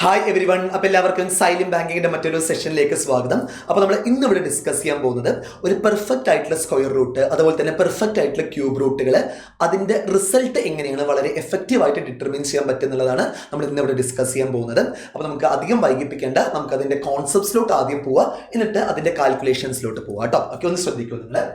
Hi every one. അപ്പോൾ എല്ലാവർക്കും xylem ബാങ്കിങ്ങിന്റെ മറ്റൊരു സെഷനിലേക്ക് സ്വാഗതം. അപ്പോൾ നമ്മൾ ഇന്ന് ഇവിടെ ഡിസ്കസ് ചെയ്യാൻ പോകുന്നത് ഒരു പെർഫെക്റ്റ് ആയിട്ടുള്ള സ്ക്വയർ റൂട്ട്, അതുപോലെ തന്നെ പെർഫെക്റ്റ് ആയിട്ടുള്ള ക്യൂബ് റൂട്ടുകൾ, അതിന്റെ റിസൾട്ട് എങ്ങനെയാണ് വളരെ എഫക്റ്റീവായിട്ട് ഡിറ്റർമിൻ ചെയ്യാൻ പറ്റുന്നുള്ളതാണ് നമ്മൾ ഇന്ന് ഇവിടെ ഡിസ്കസ് ചെയ്യാൻ പോകുന്നത്. അപ്പോൾ നമുക്ക് അധികം വൈകിപ്പിക്കേണ്ട, നമുക്ക് അതിന്റെ കോൺസെപ്റ്റ്സിലോട്ട് ആദ്യം പോവാം, എന്നിട്ട് അതിന്റെ കാൽക്കുലേഷൻസിലോട്ട് പോവാം കേട്ടോ. ഒക്കെ ഒന്ന് ശ്രദ്ധിക്കൂ നിങ്ങൾ.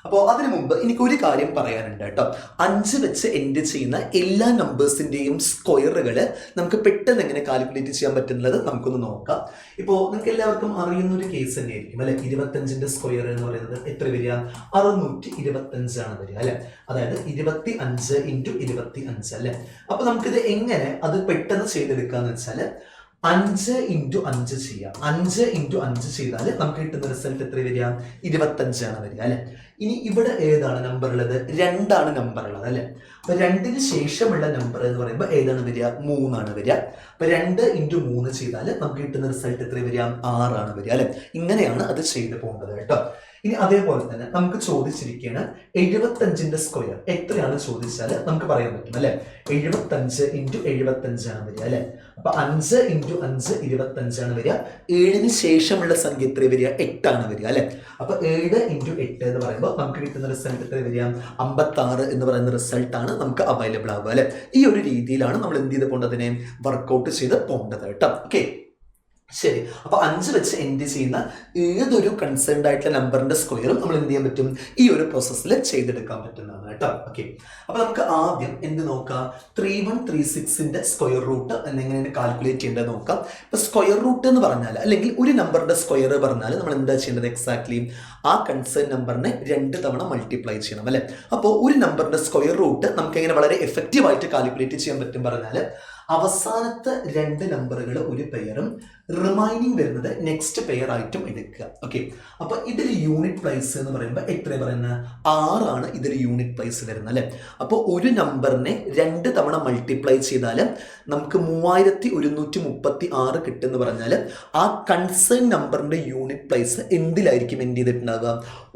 അപ്പോൾ അതിനു മുമ്പ് എനിക്കൊരു കാര്യം പറയാനുണ്ട് കേട്ടോ. 5 വെച്ച് എൻഡ് ചെയ്യുന്ന എല്ലാ നമ്പേഴ്സിന്റെയും സ്ക്വയറുകൾ നമുക്ക് പെട്ടെന്ന് എങ്ങനെ കാൽക്കുലേറ്റ് ചെയ്യാൻ പറ്റുന്നത് നമുക്കൊന്ന് നോക്കാം. ഇപ്പോൾ നിങ്ങൾക്ക് എല്ലാവർക്കും അറിയുന്ന ഒരു കേസ് തന്നെയായിരിക്കും അല്ലെ. 25ന്റെ സ്ക്വയർ എന്ന് പറയുന്നത് എത്ര വരിക? 625 വരിക അല്ലെ. അതായത് 25 × 25 അല്ലെ. അപ്പൊ നമുക്കിത് എങ്ങനെ അത് പെട്ടെന്ന് ചെയ്തെടുക്കാന്ന് വെച്ചാല് 5 × 5 ചെയ്യാം. 5 × 5 ചെയ്താൽ നമുക്ക് കിട്ടുന്ന റിസൾട്ട് എത്ര വരിക? 25 വരിക അല്ലെ. ഇനി ഇവിടെ ഏതാണ് നമ്പർ ഉള്ളത്? 2 നമ്പർ ഉള്ളത് അല്ലെ. അപ്പൊ 2ന് ശേഷമുള്ള നമ്പർ എന്ന് പറയുമ്പോൾ ഏതാണ് വരിക? 3 വരിക. അപ്പൊ 2 × 3 ചെയ്താൽ നമുക്ക് കിട്ടുന്ന റിസൾട്ട് എത്ര വരിക? 6 വരിക അല്ലെ. ഇങ്ങനെയാണ് അത് ചെയ്തു പോകേണ്ടത് കേട്ടോ. ഇനി അതേപോലെ തന്നെ നമുക്ക് ചോദിച്ചിരിക്കുകയാണ് 75ന്റെ സ്ക്വയർ എത്രയാണ് ചോദിച്ചാൽ നമുക്ക് പറയാൻ പറ്റും അല്ലെ. 75 × 75 വരിക അല്ലെ. അപ്പൊ 5 × 5 25 വരിക. 7ന് ശേഷമുള്ള സംഖ്യ എത്ര വരിക? 8 വരിക അല്ലെ. അപ്പൊ 7 × 8 എന്ന് പറയുമ്പോൾ നമുക്ക് കിട്ടുന്ന റിസൾട്ട് എത്ര വരിക? 56 എന്ന് പറയുന്ന റിസൾട്ട് ആണ് നമുക്ക് അവൈലബിൾ ആവുക അല്ലെ. ഈ ഒരു രീതിയിലാണ് നമ്മൾ എന്ത് ചെയ്ത് പോകേണ്ടതിനെ വർക്ക്ഔട്ട് ചെയ്ത് പോകേണ്ടത് കേട്ടോ. ഓക്കെ, ശരി. അപ്പൊ 5 വെച്ച് എൻഡ് ചെയ്യുന്ന ഏതൊരു കൺസേൺഡ് ആയിട്ടുള്ള നമ്പറിന്റെ സ്ക്വയറും നമ്മൾ എന്ത് ചെയ്യാൻ പറ്റും? ഈ ഒരു പ്രോസസ്സിൽ ചെയ്തെടുക്കാൻ പറ്റുന്നതാണ് കേട്ടോ. ഓക്കെ, അപ്പൊ നമുക്ക് ആദ്യം എന്ത് നോക്കാം? 3136ന്റെ സ്ക്വയർ റൂട്ട് എന്നെങ്ങനെയാണ് കാൽക്കുലേറ്റ് ചെയ്യേണ്ടത് നോക്കാം. ഇപ്പൊ സ്ക്വയർ റൂട്ട് എന്ന് പറഞ്ഞാൽ, അല്ലെങ്കിൽ ഒരു നമ്പറിന്റെ സ്ക്വയർ പറഞ്ഞാൽ നമ്മൾ എന്താ ചെയ്യേണ്ടത്? എക്സാക്ട്ലി ആ കൺസേൺ നമ്പറിനെ 2 തവണ മൾട്ടിപ്ലൈ ചെയ്യണം അല്ലെ. അപ്പോൾ ഒരു നമ്പറിന്റെ സ്ക്വയർ റൂട്ട് നമുക്ക് എങ്ങനെ വളരെ എഫക്റ്റീവായിട്ട് കാൽക്കുലേറ്റ് ചെയ്യാൻ പറ്റും പറഞ്ഞാൽ, അവസാനത്തെ 2 നമ്പറുകൾ ഒരു പെയറും റിമൈനിങ് വരുന്നത് നെക്സ്റ്റ് പെയർ ആയിട്ടും എടുക്കുക. ഓക്കെ, അപ്പൊ ഇതിൽ യൂണിറ്റ് പ്രൈസ് എന്ന് പറയുമ്പോൾ എത്ര പറയുന്നത്? 6 ഇതിൽ യൂണിറ്റ് പ്രൈസ് വരുന്നത് അല്ലെ. അപ്പോൾ ഒരു നമ്പറിനെ 2 തവണ മൾട്ടിപ്ലൈ ചെയ്താൽ നമുക്ക് 3136 കിട്ടുമെന്ന് പറഞ്ഞാൽ ആ കൺസേൺ നമ്പറിന്റെ യൂണിറ്റ് പ്രൈസ് എന്തിലായിരിക്കും എൻഡ് ചെയ്തിട്ടുണ്ടാവുക?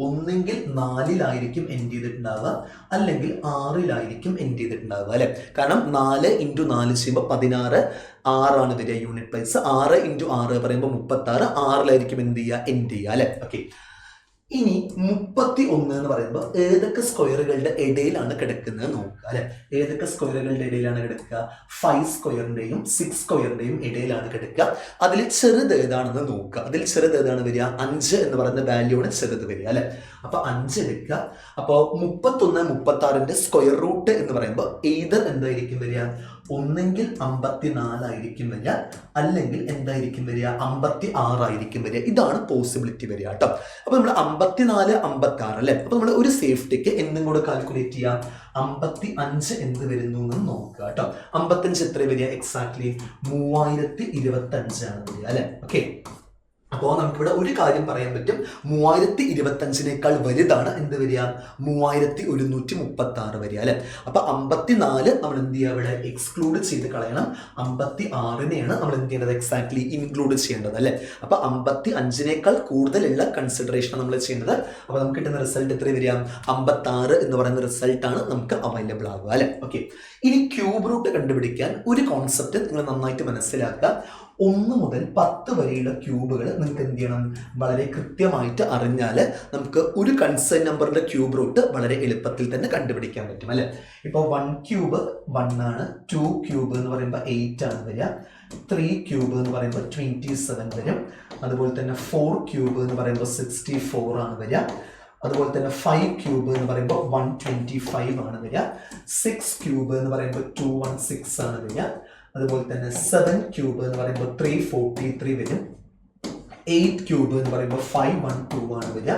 ഒന്നെങ്കിൽ 4 എൻഡ് ചെയ്തിട്ടുണ്ടാവുക, അല്ലെങ്കിൽ 6 എൻഡ് ചെയ്തിട്ടുണ്ടാവുക അല്ലെ. കാരണം 4 × 4 ചെയ്യുമ്പോൾ 16, 6 വരിക യൂണിറ്റ് പ്രൈസ്. 6 × 6 പറയുമ്പോൾ 36, 6 എന്ത് ചെയ്യുക? എൻഡ് ചെയ്യുക അല്ലെ. ഓക്കെ, ഇനി 31 എന്ന് പറയുമ്പോൾ ഏതൊക്കെ സ്ക്വയറുകളുടെ ഇടയിലാണ് കിടക്കുന്നത് നോക്കുക അല്ലെ. ഏതൊക്കെ സ്ക്വയറുകളുടെ ഇടയിലാണ് കിടക്കുക? 5 സ്ക്വയറിന്റെയും 6 സ്ക്വയറിന്റെയും ഇടയിലാണ് കിടക്കുക. അതിൽ ചെറുത് ഏതാണെന്ന് നോക്കുക. അതിൽ ചെറുത് ഏതാണ് വരിക? 5 എന്ന് പറയുന്ന വാല്യൂ ആണ് ചെറുത് വരിക അല്ലെ. അപ്പൊ 5 എടുക്കുക. അപ്പോൾ 31, 36ന്റെ സ്ക്വയർ റൂട്ട് എന്ന് പറയുമ്പോൾ ഏത് എന്തായിരിക്കും വരിക? ഒന്നെങ്കിൽ 54 വരിക, അല്ലെങ്കിൽ എന്തായിരിക്കും വരിക? 56 വരിക. ഇതാണ് പോസിബിലിറ്റി വരിക കേട്ടോ. അപ്പൊ നമ്മൾ 54, 56 അല്ലെ. അപ്പൊ നമ്മൾ ഒരു സേഫ്റ്റിക്ക് എന്തും കൂടെ കാൽക്കുലേറ്റ് ചെയ്യാം. 55 എന്ത് വരുന്നു എന്ന് നോക്കുക കേട്ടോ. 55 എത്ര വരിക? എക്സാക്ട്ലി 3025 വരിക അല്ലെ. ഓക്കെ, അപ്പോൾ നമുക്കിവിടെ ഒരു കാര്യം പറയാൻ പറ്റും. 3025 വലുതാണ് എന്ത് വരിക? 3136 വരിക അല്ലെ. അപ്പൊ 54 നമ്മൾ എന്ത് ചെയ്യുക? ഇവിടെ എക്സ്ക്ലൂഡ് ചെയ്ത് കളയണം. 56നെയാണ് നമ്മൾ എന്ത് ചെയ്യേണ്ടത്? എക്സാക്ട്ലി ഇൻക്ലൂഡ് ചെയ്യേണ്ടത് അല്ലെ. അപ്പൊ 55 കൂടുതലുള്ള കൺസിഡറേഷൻ നമ്മൾ ചെയ്യേണ്ടത്. അപ്പൊ നമുക്ക് കിട്ടുന്ന റിസൾട്ട് എത്ര വരിക? 56 എന്ന് പറയുന്ന റിസൾട്ട് ആണ് നമുക്ക് അവൈലബിൾ ആവുക അല്ലെ. ഓക്കെ, ഇനി ക്യൂബ് റൂട്ട് കണ്ടുപിടിക്കാൻ ഒരു കോൺസെപ്റ്റ് നിങ്ങൾ നന്നായിട്ട് മനസ്സിലാക്കുക. 1 മുതൽ 10 വരെയുള്ള ക്യൂബുകൾ നിങ്ങൾക്ക് എന്ത് ചെയ്യണം? വളരെ കൃത്യമായിട്ട് അറിഞ്ഞാൽ നമുക്ക് ഒരു കൺസേൺ നമ്പറിന്റെ ക്യൂബ് റൂട്ട് വളരെ എളുപ്പത്തിൽ തന്നെ കണ്ടുപിടിക്കാൻ പറ്റും അല്ലെ. ഇപ്പോൾ 1 ക്യൂബ് 1 ആണ്, 2 ക്യൂബ് എന്ന് പറയുമ്പോൾ 8 വരിക, 3 ക്യൂബ് എന്ന് പറയുമ്പോൾ 27 വരും, അതുപോലെ തന്നെ 4 ക്യൂബ് എന്ന് പറയുമ്പോൾ 64 വരിക, അതുപോലെ തന്നെ 5 ക്യൂബ് എന്ന് പറയുമ്പോൾ 125 വരിക, 6 ക്യൂബ് എന്ന് പറയുമ്പോൾ 216 വരിക, അതുപോലെ തന്നെ 7 ക്യൂബ് എന്ന് പറയുമ്പോൾ 343 വരും, 8 ക്യൂബ് എന്ന് പറയുമ്പോൾ 512 വരിക,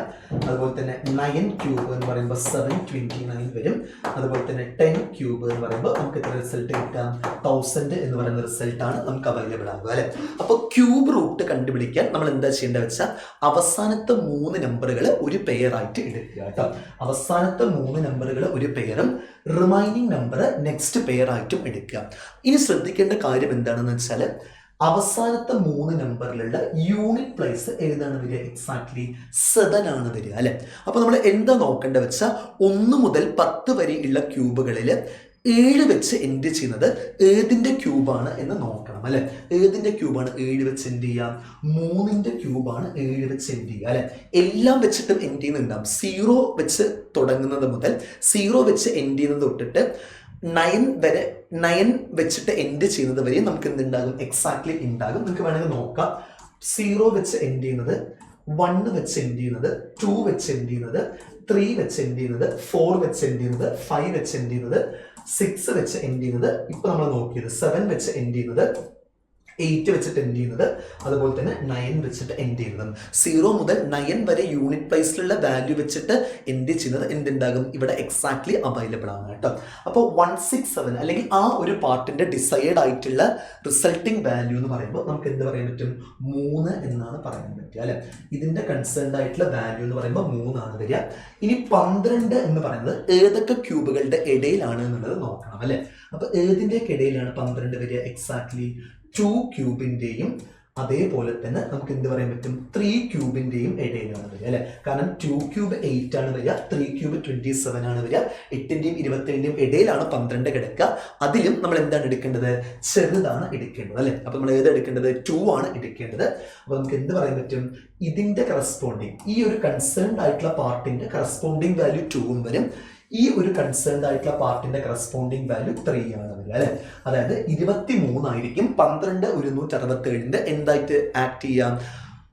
അതുപോലെ തന്നെ 9 ക്യൂബ് എന്ന് പറയുമ്പോൾ 729 വരും, അതുപോലെ തന്നെ 10 ക്യൂബ് എന്ന് പറയുമ്പോൾ നമുക്ക് എത്ര റിസൾട്ട് കിട്ടാം? 1000 എന്ന് പറയുന്ന റിസൾട്ട് ആണ് നമുക്ക് അവൈലബിൾ ആകുക അല്ലെ. അപ്പോൾ ക്യൂബ് റൂട്ട് കണ്ടുപിടിക്കാൻ നമ്മൾ എന്താ ചെയ്യേണ്ടത് വെച്ചാൽ അവസാനത്തെ 3 നമ്പറുകൾ ഒരു പെയർ ആയിട്ട് എടുക്കുക കേട്ടോ. അവസാനത്തെ 3 നമ്പറുകൾ ഒരു പെയറും റിമൈനിങ് നമ്പർ നെക്സ്റ്റ് പെയർ ആയിട്ടും എടുക്കുക. ഇനി ശ്രദ്ധിക്കേണ്ട കാര്യം എന്താണെന്ന് വെച്ചാൽ അവസാനത്തെ 3 നമ്പറിലുള്ള യൂണിറ്റ് പ്ലേസ് ഏതാണ് വരിക? എക്സാക്ട്ലി 7 വരിക അല്ലെ. അപ്പൊ നമ്മൾ എന്താ നോക്കേണ്ടത് വെച്ചാൽ 1 മുതൽ 10 വരെയുള്ള ക്യൂബുകളിൽ 7 വെച്ച് എൻഡ് ചെയ്യുന്നത് ഏതിൻ്റെ ക്യൂബാണ് എന്ന് നോക്കണം അല്ലെ. ഏതിൻ്റെ ക്യൂബാണ് 7 വെച്ച് എൻഡ് ചെയ്യാം? 3ന്റെ ക്യൂബാണ് 7 വെച്ച് എൻഡ് ചെയ്യുക അല്ലെ. എല്ലാം വെച്ചിട്ടും എൻഡ് ചെയ്യുന്നുണ്ടാവും. 0 വെച്ച് തുടങ്ങുന്നത് മുതൽ 0 വെച്ച് എൻഡ് ചെയ്യുന്നത് തൊട്ടിട്ട് 9 വെച്ചിട്ട് എൻഡ് ചെയ്യുന്നത് വരെ നമുക്ക് എന്തുണ്ടാകും? എക്സാക്ട്ലി ഉണ്ടാകും. നിങ്ങൾക്ക് വേണമെങ്കിൽ നോക്കാം. 0 വെച്ച് എൻഡ് ചെയ്യുന്നത്, 1 വെച്ച് എൻഡ് ചെയ്യുന്നത്, 2 വെച്ച് എൻഡ് ചെയ്യുന്നത്, 3 വെച്ച് എൻഡ് ചെയ്യുന്നത്, 4 വെച്ച് എൻഡ് ചെയ്യുന്നത്, 5 വെച്ച് എൻഡ് ചെയ്യുന്നത്, 6 വെച്ച് എൻഡ് ചെയ്യുന്നത്, ഇപ്പൊ നമ്മൾ നോക്കിയത് 7 വെച്ച് എൻഡ് ചെയ്യുന്നത്, 8 വെച്ചിട്ട് എൻഡ് ചെയ്യുന്നത്, അതുപോലെ തന്നെ 9 വെച്ചിട്ട് എൻഡ് ചെയ്യുന്നത്. 0 മുതൽ 9 വരെ യൂണിറ്റ് പ്രൈസിലുള്ള വാല്യൂ വെച്ചിട്ട് എൻഡ് ചെയ്യുന്നത് എന്തുണ്ടാകും? ഇവിടെ എക്സാക്ട്ലി അവൈലബിൾ ആണ് കേട്ടോ. അപ്പോൾ 167 അല്ലെങ്കിൽ ആ ഒരു പാർട്ടിന്റെ ഡിസൈഡ് ആയിട്ടുള്ള റിസൾട്ടിങ് വാല്യൂ എന്ന് പറയുമ്പോൾ നമുക്ക് എന്ത് പറയാൻ പറ്റും? 3 എന്നാണ് പറയാൻ പറ്റുക അല്ലെ. ഇതിന്റെ കൺസേൺഡ് ആയിട്ടുള്ള വാല്യൂ എന്ന് പറയുമ്പോൾ 3 ആണ് വരിക. ഇനി 12 എന്ന് പറയുന്നത് ഏതൊക്കെ ക്യൂബുകളുടെ ഇടയിലാണ് എന്നുള്ളത് നോക്കണം അല്ലെ. അപ്പൊ ഏതിൻ്റെയൊക്കെ ഇടയിലാണ് 12 വരിക? എക്സാക്ട്ലി 2 ക്യൂബിന്റെയും അതേപോലെ തന്നെ നമുക്ക് എന്ത് പറയാൻ പറ്റും? 3 ക്യൂബിന്റെയും ഇടയിലാണ് വരിക അല്ലെ. കാരണം 2 ക്യൂബ് 8 ആണ് വരിക, 3 ക്യൂബ് 27 ആണ് വരിക. 8ന്റെയും 27ന്റെയും ഇടയിലാണ് 12 കിടക്കുക. അതിലും നമ്മൾ എന്താണ് എടുക്കേണ്ടത്? ചെറുതാണ് എടുക്കേണ്ടത് അല്ലെ. അപ്പൊ നമ്മൾ ഏത് എടുക്കേണ്ടത്? 2 ആണ് എടുക്കേണ്ടത്. അപ്പൊ നമുക്ക് എന്ത് പറയാൻ പറ്റും? ഇതിന്റെ കറസ്പോണ്ടിങ്, ഈ ഒരു കൺസേൺഡ് ആയിട്ടുള്ള പാർട്ടിന്റെ കറസ്പോണ്ടിങ് വാല്യൂ 2 വരും. ഈ ഒരു കൺസേൺഡ് ആയിട്ടുള്ള പാർട്ടിന്റെ കറസ്പോണ്ടിങ് വാല്യൂ 3 ആണ് വരിക അല്ലെ. അതായത് 23 ആയിരിക്കും 12 167ന്റെ എന്തായിട്ട് ആക്ട് ചെയ്യാം?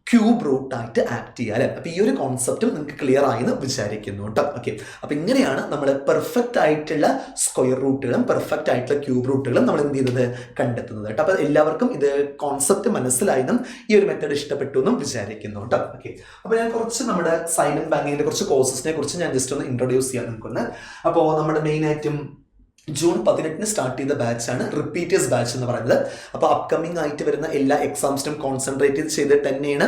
ക്യൂബ് റൂട്ട് ആയിട്ട് ആക്ട് ചെയ്യുക അല്ലെ. അപ്പൊ ഈ ഒരു കോൺസെപ്റ്റും നിങ്ങൾക്ക് ക്ലിയർ ആയെന്ന് വിചാരിക്കുന്നു കേട്ടോ. ഓക്കെ, അപ്പൊ ഇങ്ങനെയാണ് നമ്മൾ പെർഫെക്റ്റ് ആയിട്ടുള്ള സ്ക്വയർ റൂട്ടുകളും പെർഫെക്റ്റ് ആയിട്ടുള്ള ക്യൂബ് റൂട്ടുകളും നമ്മൾ എന്ത് ചെയ്യുന്നത്? കണ്ടെത്തുന്നത് കേട്ടോ. അപ്പൊ എല്ലാവർക്കും ഇത് കോൺസെപ്റ്റ് മനസ്സിലായെന്നും ഈ ഒരു മെത്തേഡ് ഇഷ്ടപ്പെട്ടു എന്നും വിചാരിക്കുന്നു കേട്ടോ. ഓക്കെ, അപ്പൊ ഞാൻ കുറച്ച് നമ്മുടെ സൈലന്റ് ബാങ്കിങ്ങിന്റെ കുറച്ച് കോഴ്സസിനെ കുറിച്ച് ഞാൻ ജസ്റ്റ് ഒന്ന് ഇൻട്രൊഡ്യൂസ് ചെയ്യാൻ നിൽക്കുന്നത്. അപ്പോൾ നമ്മുടെ മെയിൻ ആയിട്ടും ജൂൺ 18 സ്റ്റാർട്ട് ചെയ്ത ബാച്ചാണ് റിപ്പീറ്റേഴ്സ് ബാച്ച് എന്ന് പറയുന്നത്. അപ്പോൾ അപ്കമിങ് ആയിട്ട് വരുന്ന എല്ലാ എക്സാംസിനും കോൺസെൻട്രേറ്റ് ചെയ്തിട്ട് തന്നെയാണ്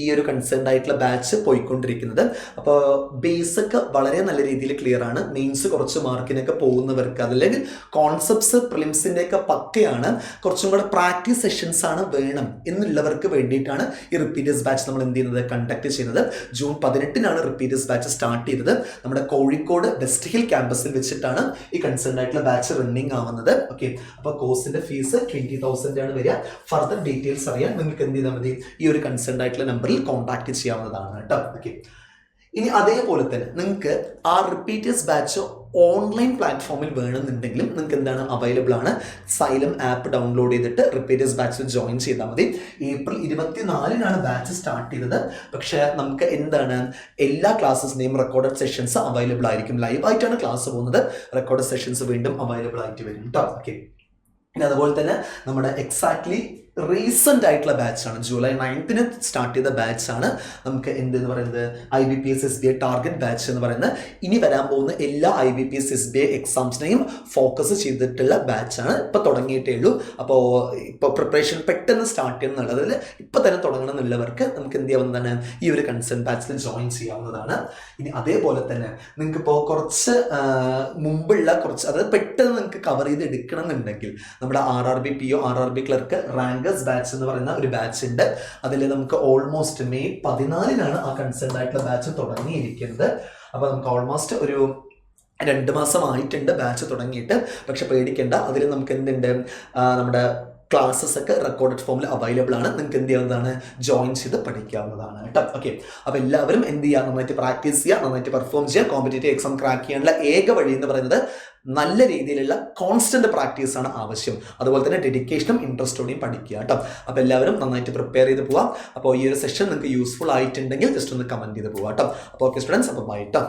ഈ ഒരു കൺസേൺഡ് ആയിട്ടുള്ള ബാച്ച് പോയിക്കൊണ്ടിരിക്കുന്നത്. അപ്പോൾ ബേസൊക്കെ വളരെ നല്ല രീതിയിൽ ക്ലിയർ ആണ്. മെയിൻസ് കുറച്ച് മാർക്കിനൊക്കെ പോകുന്നവർക്ക്, അതല്ലെങ്കിൽ കോൺസെപ്റ്റ്സ് പ്രിലിംസിൻ്റെ ഒക്കെ പക്കയാണ്, കുറച്ചും കൂടെ പ്രാക്ടീസ് സെഷൻസ് ആണ് വേണം എന്നുള്ളവർക്ക് വേണ്ടിയിട്ടാണ് ഈ റിപ്പീറ്റേഴ്സ് ബാച്ച് നമ്മൾ എന്ത് ചെയ്യുന്നത്? കണ്ടക്ട് ചെയ്യുന്നത്. ജൂൺ 18 റിപ്പീറ്റേഴ്സ് ബാച്ച് സ്റ്റാർട്ട് ചെയ്തത്. നമ്മുടെ കോഴിക്കോട് വെസ്റ്റ് ഹിൽ ക്യാമ്പസിൽ വെച്ചിട്ടാണ് ഈ കൺസേൺഡ് ആയിട്ടുള്ള ബാച്ച് റണ്ണിങ് ആവുന്നത്. ഓക്കെ, അപ്പൊ കോഴ്സിന്റെ ഫീസ് 20,000 ആണ് വരിക. ഫർദർ ഡീറ്റെയിൽസ് അറിയാൻ നിങ്ങൾക്ക് എന്ത് ചെയ്താൽ മതി? ഈ ഒരു കൺസേൺഡ് ആയിട്ടുള്ള നമ്പറിൽ കോൺടാക്ട് ചെയ്യാവുന്നതാണ് കേട്ടോ. ഓക്കെ, ഇനി അതേപോലെ തന്നെ നിങ്ങൾക്ക് ആ റിപ്പീറ്റേഴ്സ് ബാച്ച് ഓൺലൈൻ പ്ലാറ്റ്ഫോമിൽ വേണമെന്നുണ്ടെങ്കിലും നിങ്ങൾക്ക് എന്താണ് അവൈലബിൾ ആണ്. സൈലം ആപ്പ് ഡൗൺലോഡ് ചെയ്തിട്ട് റിപ്പീറ്റേഴ്സ് ബാച്ചിൽ ജോയിൻ ചെയ്താൽ മതി. ഏപ്രിൽ 24 ബാച്ച് സ്റ്റാർട്ട് ചെയ്തത്. പക്ഷേ നമുക്ക് എന്താണ് എല്ലാ ക്ലാസ്സസിൻ്റെയും റെക്കോർഡഡ് സെഷൻസ് അവൈലബിൾ ആയിരിക്കും. ലൈവായിട്ടാണ് ക്ലാസ് പോകുന്നത്. റെക്കോർഡഡ് സെഷൻസ് വീണ്ടും അവൈലബിൾ ആയിട്ട് വരും കേട്ടോ. ഓക്കെ, പിന്നെ അതുപോലെ തന്നെ നമ്മുടെ എക്സാക്ട്ലി റീസെൻ്റ് ആയിട്ടുള്ള ബാച്ചാണ്. ജൂലൈ 9 സ്റ്റാർട്ട് ചെയ്ത ബാച്ചാണ് നമുക്ക് എന്തെന്ന് പറയുന്നത്? IBPS SBI ടാർഗറ്റ് ബാച്ച് എന്ന് പറയുന്നത്. ഇനി വരാൻ പോകുന്ന എല്ലാ IBPS SBI എക്സാംസിനെയും ഫോക്കസ് ചെയ്തിട്ടുള്ള ബാച്ചാണ്. ഇപ്പോൾ തുടങ്ങിയിട്ടേ ഉള്ളൂ. അപ്പോൾ ഇപ്പോൾ പ്രിപ്പറേഷൻ പെട്ടെന്ന് സ്റ്റാർട്ട് ചെയ്യുന്നുള്ളത് ഇപ്പോൾ തന്നെ തുടങ്ങണം എന്നുള്ളവർക്ക് നമുക്ക് എന്ത് ചെയ്യാവുന്നതാണ്? ഈ ഒരു കൺസേൺ ബാച്ചിൽ ജോയിൻ ചെയ്യാവുന്നതാണ്. ഇനി അതേപോലെ തന്നെ നിങ്ങൾക്കിപ്പോൾ കുറച്ച് മുമ്പുള്ള കുറച്ച്, അതായത് പെട്ടെന്ന് നിങ്ങൾക്ക് കവർ ചെയ്ത് എടുക്കണം എന്നുണ്ടെങ്കിൽ നമ്മുടെ RRB PO RRB clerk rank batch എന്ന് പറയുന്ന ഒരു ബാച്ച് ഉണ്ട്. അതിൽ നമുക്ക് ഓൾമോസ്റ്റ് മെയ് 14 ആ കൺസേൺഡ് ആയിട്ടുള്ള ബാച്ച് തുടങ്ങിയിരിക്കുന്നത്. അപ്പോൾ നമുക്ക് ഓൾമോസ്റ്റ് ഒരു 2 മാസമായിട്ടുണ്ട് ബാച്ച് തുടങ്ങിയിട്ട്. പക്ഷെ പേടിക്കേണ്ട, അതിൽ നമുക്ക് എന്തുണ്ട്? നമ്മുടെ ക്ലാസ്സസ് ഒക്കെ റെക്കോർഡഡ് ഫോമിൽ അവൈലബിൾ ആണ്. നിങ്ങൾക്ക് എന്ത് ചെയ്യാവുന്നതാണ്? ജോയിൻ ചെയ്ത് പഠിക്കാവുന്നതാണ് കേട്ടോ. ഓക്കെ, അപ്പോൾ എല്ലാവരും എന്ത് ചെയ്യുക? നന്നായിട്ട് പ്രാക്ടീസ് ചെയ്യുക, നന്നായിട്ട് പെർഫോം ചെയ്യുക. കോമ്പറ്റേറ്റീവ് എക്സാം ക്രാക്ക് ചെയ്യാനുള്ള ഏക വഴി എന്ന് പറയുന്നത് നല്ല രീതിയിലുള്ള കോൺസ്റ്റന്റ് പ്രാക്ടീസ് ആണ് ആവശ്യം. അതുപോലെ തന്നെ ഡെഡിക്കേഷനും ഇൻട്രസ്റ്റോടെയും പഠിക്കുക കേട്ടോ. അപ്പോൾ എല്ലാവരും നന്നായിട്ട് പ്രിപ്പയർ ചെയ്ത് പോവാം. അപ്പോൾ ഈ ഒരു സെഷൻ നിങ്ങൾക്ക് യൂസ്ഫുൾ ആയിട്ടുണ്ടെങ്കിൽ ജസ്റ്റ് ഒന്ന് കമന്റ് ചെയ്ത് പോവാം കേട്ടോ. അപ്പോൾ ഓക്കെ സ്റ്റുഡൻസ്, അപ്പോൾ ബൈ കേട്ടോ.